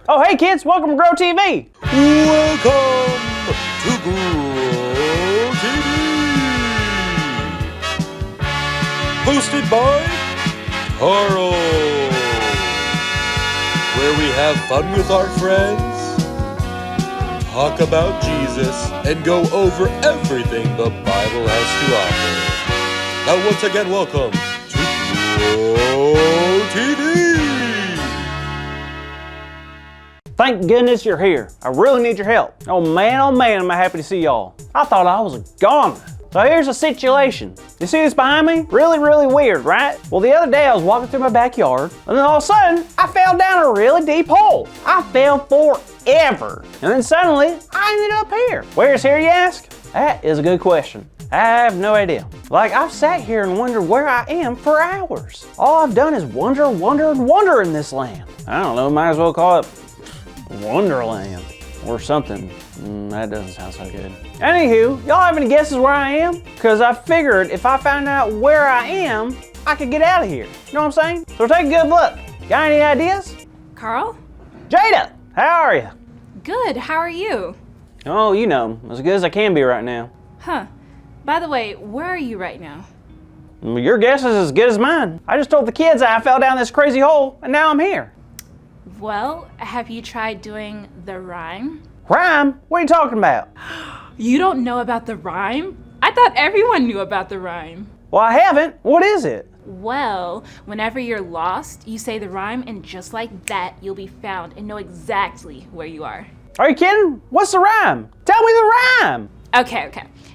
Oh, hey kids, welcome to Grow TV. Welcome to Grow TV. Hosted by Carl. Where we have fun with our friends, talk about Jesus, and go over everything the Bible has to offer. Now once again, welcome to Grow TV. Thank goodness you're here. I really need your help. Oh man, am I happy to see y'all. I thought I was a goner. So here's the situation. You see this behind me? Really weird, right? Well, the other day I was walking through my backyard, and then all of a sudden, I fell down a really deep hole. I fell forever. And then suddenly, I ended up here. Where's here, you ask? That is a good question. I have no idea. Like, I've sat here and wondered where I am for hours. All I've done is wonder in this land. I don't know, might as well call it Wonderland or something. That doesn't sound so good. Anywho, y'all have any guesses where I am? Because I figured if I found out where I am, I could get out of here. You know what I'm saying? So take a good look. Got any ideas? Carl? Jada, how are you? Good, how are you? Oh, you know, as good as I can be right now. Huh. By the way, where are you right now? Your guess is as good as mine. I just told the kids I fell down this crazy hole, and now I'm here. Well, have you tried doing the rhyme? Rhyme? What are you talking about? You don't know about the rhyme? I thought everyone knew about the rhyme. Well, I haven't. What is it? Well, whenever you're lost, you say the rhyme, and just like that, you'll be found and know exactly where you are. Are you kidding? What's the rhyme? Tell me the rhyme. Okay.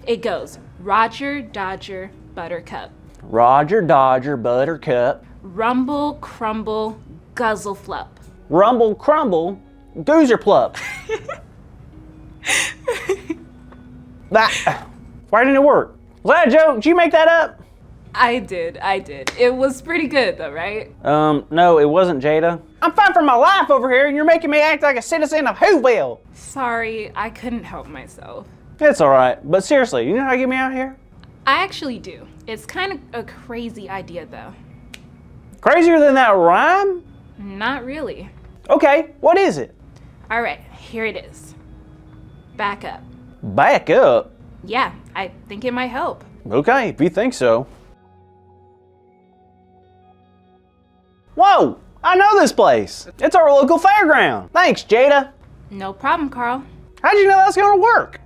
It goes, Roger, Dodger, Buttercup. Roger, Dodger, Buttercup. Rumble, crumble, guzzle, flup. Rumble, crumble, goozer plup. Why didn't it work? Was that a joke? Did you make that up? I did. It was pretty good though, right? No, it wasn't, Jada. I'm fighting for my life over here and you're making me act like a citizen of Whoville. Sorry, I couldn't help myself. It's all right, but seriously, you know how to get me out of here? I actually do. It's kind of a crazy idea though. Crazier than that rhyme? Not really. Okay, what is it? All right, here it is. Back up. Back up? Yeah, I think it might help. Okay, if you think so. Whoa, I know this place. It's our local fairground. Thanks, Jada. No problem, Carl. How'd you know that's gonna work?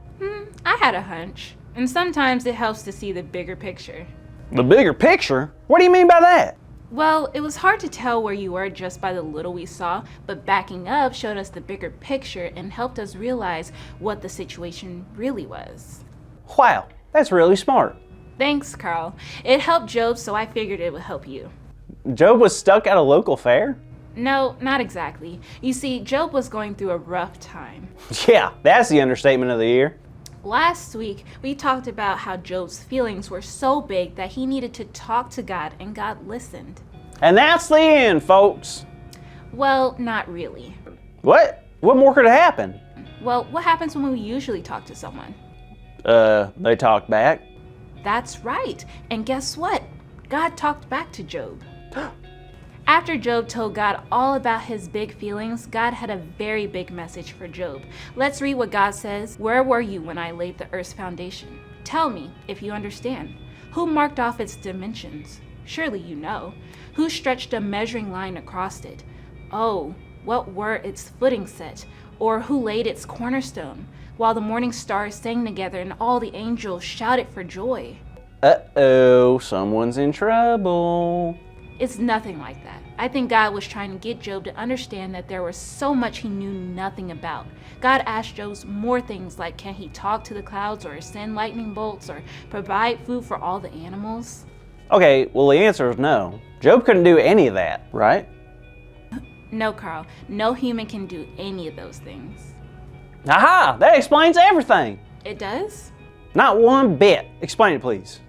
I had a hunch. And sometimes it helps to see the bigger picture. The bigger picture? What do you mean by that? Well, it was hard to tell where you were just by the little we saw, but backing up showed us the bigger picture and helped us realize what the situation really was. Wow, that's really smart. Thanks, Carl. It helped Job, so I figured it would help you. Job was stuck at a local fair? No, not exactly. You see, Job was going through a rough time. Yeah, that's the understatement of the year. Last week, we talked about how Job's feelings were so big that he needed to talk to God, and God listened. And that's the end, folks. Well, not really. What? What more could have happened? Well, what happens when we usually talk to someone? They talked back. That's right. And guess what? God talked back to Job. After Job told God all about his big feelings, God had a very big message for Job. Let's read what God says. Where were you when I laid the earth's foundation? Tell me, if you understand. Who marked off its dimensions? Surely you know. Who stretched a measuring line across it? Oh, what were its footing set? Or who laid its cornerstone? While the morning stars sang together and all the angels shouted for joy. Uh-oh, someone's in trouble. It's nothing like that. I think God was trying to get Job to understand that there was so much he knew nothing about. God asked Job more things like, can he talk to the clouds or send lightning bolts or provide food for all the animals? Okay, well the answer is no. Job couldn't do any of that, right? No, Carl. No human can do any of those things. Aha! That explains everything. It does? Not one bit. Explain it, please.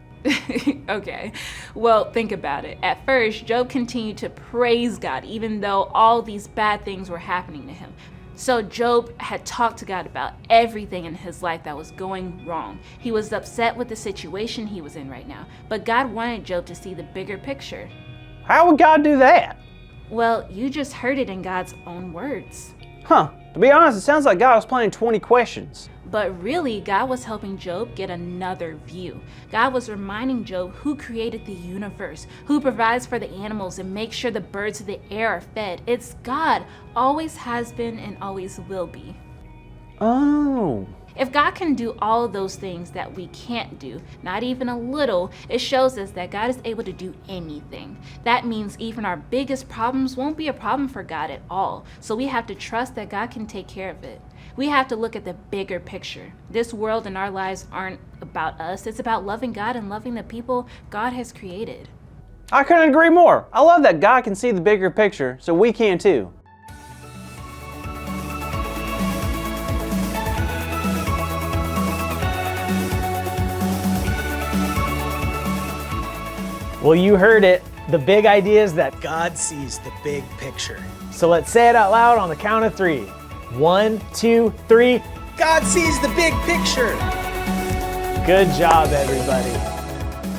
Okay, well, think about it. At first, Job continued to praise God even though all these bad things were happening to him. So Job had talked to God about everything in his life that was going wrong. He was upset with the situation he was in right now, but God wanted Job to see the bigger picture. How would God do that? Well, you just heard it in God's own words. Huh, to be honest, it sounds like God was playing 20 questions. But really, God was helping Job get another view. God was reminding Job who created the universe, who provides for the animals and makes sure the birds of the air are fed. It's God, always has been and always will be. Oh. If God can do all those things that we can't do, not even a little, it shows us that God is able to do anything. That means even our biggest problems won't be a problem for God at all. So we have to trust that God can take care of it. We have to look at the bigger picture. This world and our lives aren't about us. It's about loving God and loving the people God has created. I couldn't agree more. I love that God can see the bigger picture, so we can too. Well, you heard it. The big idea is that God sees the big picture. So let's say it out loud on the count of 3. 1, 2, 3. God sees the big picture. Good job, everybody.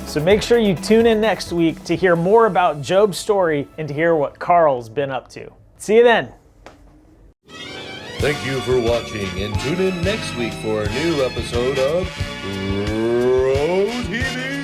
So make sure you tune in next week to hear more about Job's story and to hear what Carl's been up to. See you then. Thank you for watching, and tune in next week for a new episode of Bro TV.